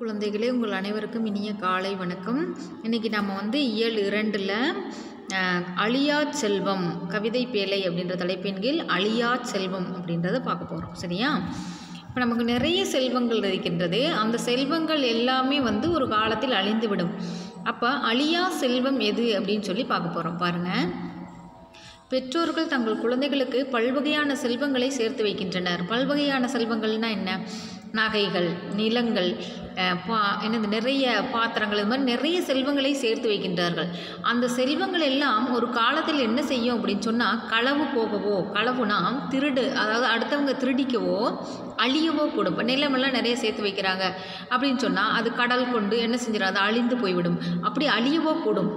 குழந்தைகளே, உங்கள் அனைவருக்கும் இனிய காலை வணக்கம். இன்றைக்கி நம்ம இயல் 2ல் அழியா செல்வம் கவிதை பேழை அப்படின்ற தலைப்பின் கீழ் அழியா செல்வம் அப்படின்றத பார்க்க போகிறோம். சரியா? இப்போ நமக்கு நிறைய செல்வங்கள் இருக்கின்றது. அந்த செல்வங்கள் எல்லாமே ஒரு காலத்தில் அழிந்துவிடும். அப்போ அழியா செல்வம் எது அப்படின்னு சொல்லி பார்க்க போகிறோம். பாருங்கள். பெற்றோர்கள் தங்கள் குழந்தைகளுக்கு பல்வகையான செல்வங்களை சேர்த்து வைக்கின்றனர். பல்வகையான செல்வங்கள்னால் என்ன? நகைகள், நிலங்கள், நிறைய பாத்திரங்கள், இது மாதிரி நிறைய செல்வங்களை சேர்த்து வைக்கின்றார்கள். அந்த செல்வங்கள் எல்லாம் ஒரு காலத்தில் என்ன செய்யும் அப்படின்னு சொன்னால் களவு போகவோ, களவுனா திருடு, அதாவது அடுத்தவங்க திருடிக்கவோ அழியவோ கூடும். இப்போ நிலமெல்லாம் நிறைய சேர்த்து வைக்கிறாங்க அப்படின்னு சொன்னால் அது கடல் கொண்டு என்ன செஞ்சிடும்? அது அழிந்து போய்விடும். அப்படி அழியவோ கூடும்.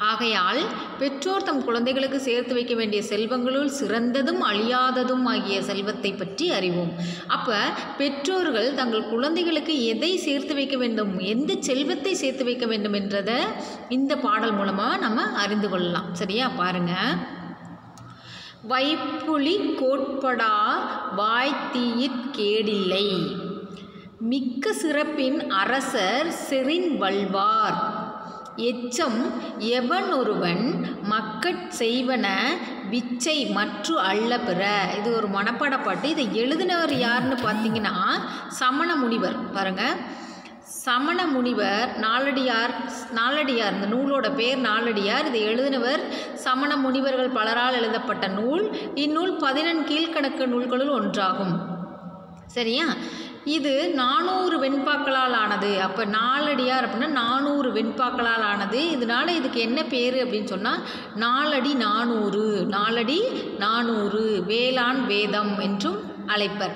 ஆகையால் பெற்றோர் தம் குழந்தைகளுக்கு சேர்த்து வைக்க வேண்டிய செல்வங்களுள் சிறந்ததும் அழியாததும் ஆகிய செல்வத்தை பற்றி அறிவோம். அப்போ பெற்றோர்கள் தங்கள் குழந்தைகளுக்கு எதை சேர்த்து வைக்க வேண்டும், எந்த செல்வத்தை சேர்த்து வைக்க வேண்டும் என்றதை இந்த பாடல் மூலமாக நம்ம அறிந்து கொள்ளலாம். சரியா? பாருங்கள். வைப்புலி கோட்படா வாய்த்தீயிற் கேடில்லை, மிக்க சிறப்பின் அரசர் செறின் வல்வார், எச்சம் எவன் ஒருவன் மக்கட் செய்வன விச்சை மற்று அல்ல பிற. இது ஒரு மனப்பாட பாட்டு. இதை எழுதினவர் யாருன்னு பார்த்தீங்கன்னா சமண முனிவர். பாருங்கள். சமண முனிவர் நாலடியார். இந்த நூலோட பேர் நாலடியார். இதை எழுதினவர் சமண முனிவர்கள் பலரால் எழுதப்பட்ட நூல். இந்நூல் 14 கீழ்கணக்கு நூல்களுள் ஒன்றாகும். சரியா? இது 400 வெண்பாக்களால் ஆனது. அப்போ நாலடியார் அப்படின்னா 400 வெண்பாக்களால் ஆனது. இதனால் இதுக்கு என்ன பேர் அப்படின்னு சொன்னால் நாலடி 400 வேளாண் வேதம் என்றும் அழைப்பர்.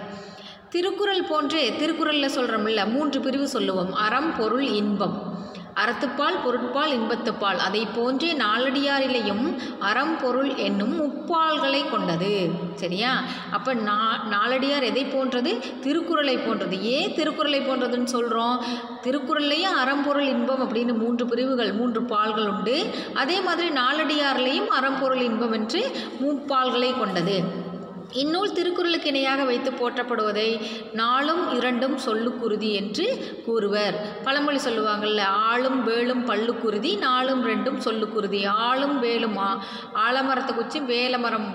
திருக்குறள் போன்றே திருக்குறளில் சொல்கிறோம்ல 3 பிரிவு சொல்லுவோம். அறம், பொருள், இன்பம். அறத்துப்பால், பொருட்பால், இன்பத்துப்பால். அதை போன்றே நாலடியாரிலையும் அறம், பொருள் என்னும் முப்பால்களை கொண்டது. சரியா? அப்போ நாலடியார் எதை போன்றது? திருக்குறளை போன்றது. ஏன் திருக்குறளை போன்றதுன்னு சொல்கிறோம்? திருக்குறள்லேயும் அறம், பொருள், இன்பம் அப்படின்னு 3 பிரிவுகள், 3 பால்கள் உண்டு. அதே மாதிரி நாலடியார்லேயும் அறம், பொருள், இன்பம் என்று முப்பால்களை கொண்டது. இந்நூல் திருக்குறளுக்கு இணையாக வைத்து போற்றப்படுவதை 4ம் 2ம் சொல்லுக்குருதி என்று கூறுவர். பழமொழி சொல்லுவாங்கள்ல, ஆளும் வேலும் பல்லுக்குருதி, 4ம் 2ம் சொல்லுக்குருதி. ஆளும் வேலும் ஆலமரத்து குச்சி, வேலமரம்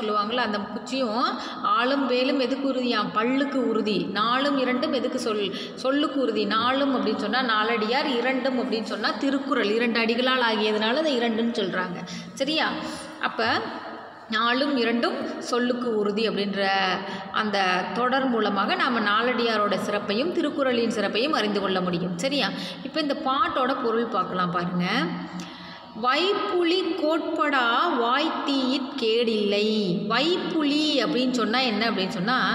சொல்லுவாங்கள்ல, அந்த குச்சியும் ஆளும் வேலும் எதுக்கு உறுதியாம்? பல்லுக்கு உறுதி. 4ம் 2ம் எதுக்கு சொல்லுக்கு உறுதி? 4ம் அப்படின்னு சொன்னால் நாலடியார், 2ம் அப்படின்னு சொன்னால் திருக்குறள். 2 அடிகளால் ஆகியதுனால அதை 2ன்னு சொல்கிறாங்க. சரியா? அப்போ 4ம் 2ம் சொல்லுக்கு உறுதி அப்படின்ற அந்த தொடர் மூலமாக நாம் நாலடியாரோட சிறப்பையும் திருக்குறளின் சிறப்பையும் அறிந்து கொள்ள முடியும். சரியா? இப்போ இந்த பாட்டோட பொருள் பார்க்கலாம். பாருங்கள். வைப்புலி கோட்படா வாய்த்தீயிற் கேடில்லை. வைப்புலி அப்படின்னு சொன்னால் என்ன அப்படின்னு சொன்னால்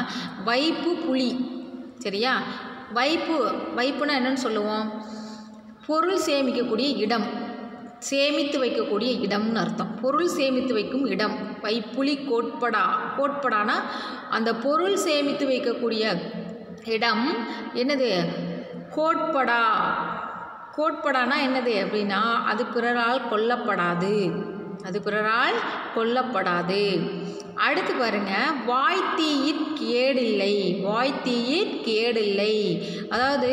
வைப்பு புலி. சரியா? வைப்புனா என்னன்னு சொல்லுவோம்? பொருள் சேமிக்கக்கூடிய இடம், சேமித்து வைக்கக்கூடிய இடம்னு அர்த்தம். பொருள் சேமித்து வைக்கும் இடம். வைப்புலி கோட்படானா அந்த பொருள் சேமித்து வைக்கக்கூடிய இடம் என்னது? கோட்படானா என்னது அப்படின்னா அது பிறரால் கொல்லப்படாது. அடுத்து பாருங்க. வாய்த்தீயிற் கேடில்லை. அதாவது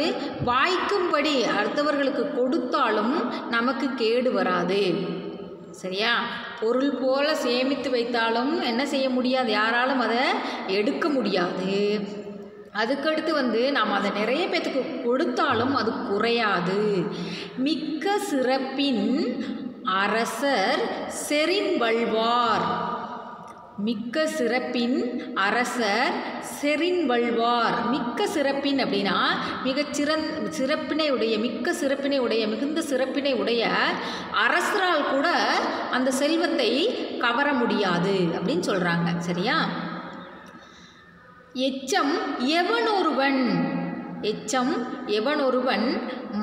வாய்க்கும்படி அடுத்தவர்களுக்கு கொடுத்தாலும் நமக்கு கேடு வராது. சரியா? பொருள் போல சேமித்து வைத்தாலும் என்ன செய்ய முடியாது? யாராலும் அதை எடுக்க முடியாது. அதுக்கடுத்து நாம் அதை நிறைய பேத்துக்கு கொடுத்தாலும் அது குறையாது. மிக்க சிறப்பின் அரசர் செறின் வல்வார். மிக்க சிறப்பின் அரசர் செறின் வல்வார். மிக்க சிறப்பின் அப்படின்னா மிகுந்த சிறப்பினை உடைய அரசரால் கூட அந்த செல்வத்தை கவர முடியாது அப்படின்னு சொல்கிறாங்க. சரியா? எச்சம் எவன் ஒருவன்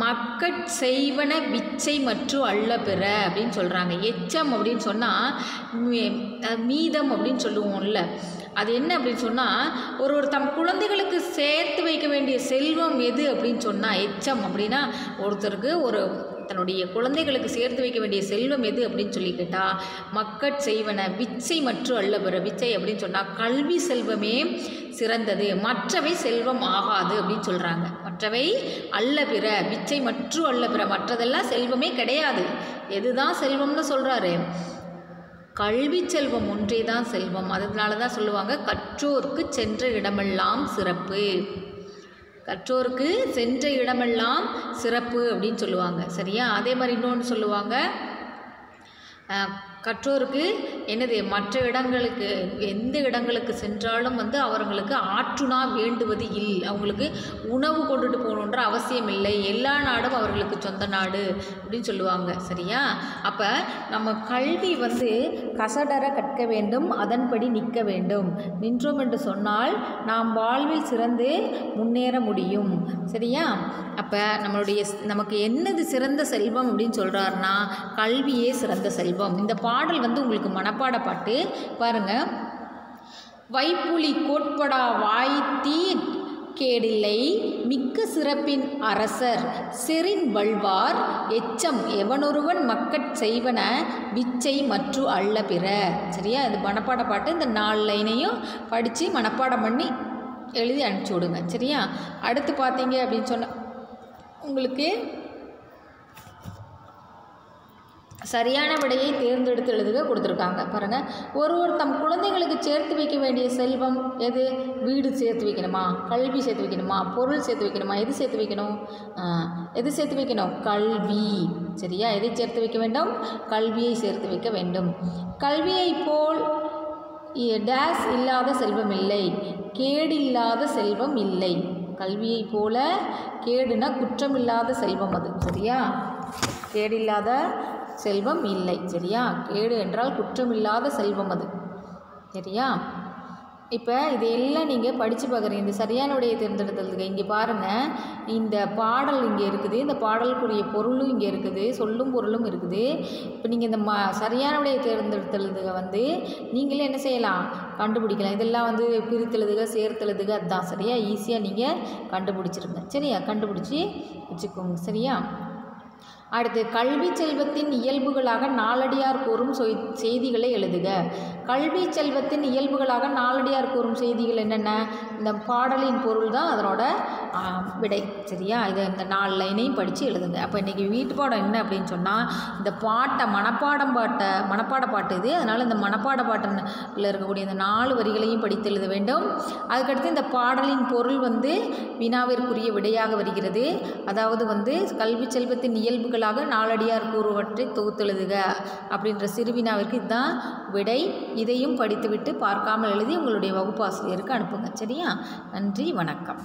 மக்கட் செய்வன விச்சை மற்று அல்ல பிற அப்படின்னு சொல்கிறாங்க. எச்சம் அப்படின்னு சொன்னால் மீதம் அப்படின்னு சொல்லுவோம்ல, அது என்ன அப்படின்னு சொன்னால் ஒரு தம் குழந்தைகளுக்கு சேர்த்து வைக்க வேண்டிய செல்வம் எது அப்படின்னு சொன்னால் எச்சம் அப்படின்னா ஒருத்தருக்கு தன்னுடைய குழந்தைகளுக்கு சேர்த்து வைக்க வேண்டிய செல்வம் எது அப்படின்னு சொல்லி கேட்டால் மக்கட் செய்வன விச்சை மற்றும் அல்ல பிற. விச்சை அப்படின்னு சொன்னால் கல்வி செல்வமே சிறந்தது, மற்றவை செல்வம் ஆகாது அப்படின்னு சொல்கிறாங்க. மற்றவை அல்ல பிற, பிச்சை மற்றும் அல்ல பிற, மற்றதெல்லாம் செல்வமே கிடையாது. எதுதான் செல்வம்னு சொல்கிறாரு? கல்வி செல்வம் ஒன்றே தான் செல்வம். அதனால தான் சொல்லுவாங்க கற்றோருக்கு சென்ற இடமெல்லாம் சிறப்பு. கற்றோருக்கு சென்ற இடமெல்லாம் சிறப்பு அப்படின்னு சொல்லுவாங்க. சரியா? அதே மாதிரி இன்னொன்று சொல்லுவாங்க, கற்றோருக்கு என்னது, மற்ற இடங்களுக்கு எந்த இடங்களுக்கு சென்றாலும் அவர்களுக்கு ஆற்றுணா வேண்டுவது அவங்களுக்கு உணவு கொண்டுட்டு போகணுன்ற அவசியம் இல்லை, எல்லா நாடும் அவர்களுக்கு சொந்த நாடு அப்படின்னு சொல்லுவாங்க. சரியா? அப்போ நம்ம கல்வி கசடர கற்க வேண்டும், அதன்படி நிற்க வேண்டும். நின்றோம் என்று சொன்னால் நாம் வாழ்வில் சிறந்து முன்னேற முடியும். சரியா? அப்போ நமக்கு என்னது சிறந்த செல்வம் அப்படின்னு சொல்கிறாருன்னா கல்வியே சிறந்த செல்வம். இந்த பாடல் உங்களுக்கு மனப்பாட பாட்டு பாருங்கள். வைப்புலி கோட்படா வாய்த்தீ கேடில்லை, மிக்க சிறப்பின் அரசர் செறின் வள்வார், எச்சம் எவனொருவன் மக்கட் செய்வன விச்சை மற்று அல்ல பிற. சரியா? இது மனப்பாட பாட்டு. இந்த 4 லைனையும் படித்து மனப்பாடம் பண்ணி எழுதி அனுப்பிச்சி விடுங்க. சரியா? அடுத்து பார்த்தீங்க அப்படின்னு சொன்ன உங்களுக்கு சரியான விடையை தேர்ந்தெடுத்து எழுதுக கொடுத்துருக்காங்க. பாருங்கள், ஒருவர் தம் குழந்தைங்களுக்கு சேர்த்து வைக்க வேண்டிய செல்வம் எது? வீடு சேர்த்து வைக்கணுமா, கல்வி சேர்த்து வைக்கணுமா, பொருள் சேர்த்து வைக்கணுமா? எது சேர்த்து வைக்கணும்? எது சேர்த்து வைக்கணும்? கல்வி. சரியா? எதை சேர்த்து வைக்க வேண்டும்? கல்வியை சேர்த்து வைக்க வேண்டும். கல்வியை போல் டேஸ் இல்லாத செல்வம் இல்லை, கேடில்லாத செல்வம் இல்லை. கல்வியை போல கேடுனா குற்றமில்லாத செல்வம் அது. சரியா? கேடில்லாத செல்வம் இல்லை. சரியா? கேடு என்றால் குற்றமில்லாத செல்வம் அது. சரியா? இப்போ இதையெல்லாம் நீங்கள் படித்து பார்க்குறீங்க. இந்த சரியான விடையை தேர்ந்தெடுத்ததுக்கு இங்கே பாருங்கள், இந்த பாடல் இங்கே இருக்குது, இந்த பாடலுக்குரிய பொருளும் இங்கே இருக்குது, சொல்லும் பொருளும் இருக்குது. இப்போ நீங்கள் இந்த சரியான விடையை தேர்ந்தெடுத்ததுக்கு நீங்களே என்ன செய்யலாம்? கண்டுபிடிக்கலாம். இதெல்லாம் பிரித்தெழுதுக, சேர்த்தெழுதுக, அதுதான். சரியா? ஈஸியாக நீங்கள் கண்டுபிடிச்சிருங்க. சரியா? கண்டுபிடிச்சி வச்சுக்கோங்க. சரியா? அடுத்து, கல்வி செல்வத்தின் இயல்புகளாக நாலடியார் கூறும் செய்திகளை எழுதுக. கல்வி செல்வத்தின் இயல்புகளாக நாலடியார் கூறும் செய்திகள் என்னென்ன? இந்த பாடலின் பொருள் தான் அதனோட விடை. சரியா? இதை இந்த 4 லைனையும் படித்து எழுதுங்க. அப்போ இன்றைக்கி வீட்டு பாடம் என்ன அப்படின்னு சொன்னால், இந்த பாட்டை மனப்பாட பாட்டு இது. அதனால் இந்த மனப்பாட பாட்டில் இருக்கக்கூடிய இந்த 4 வரிகளையும் படித்து எழுத வேண்டும். அதுக்கடுத்து இந்த பாடலின் பொருள் வினாவிற்குரிய விடையாக வருகிறது. அதாவது கல்வி செல்வத்தின் இயல்புகளாக நாலடியார் கூறுவற்றை தொகுத்தெழுதுக அப்படின்ற சிறுவினாவிற்கு இதுதான் விடை. இதையும் படித்துவிட்டு பார்க்காமல் எழுதி உங்களுடைய வகுப்பாசிரியருக்கு அனுப்புங்க. சரியா? நன்றி, வணக்கம்.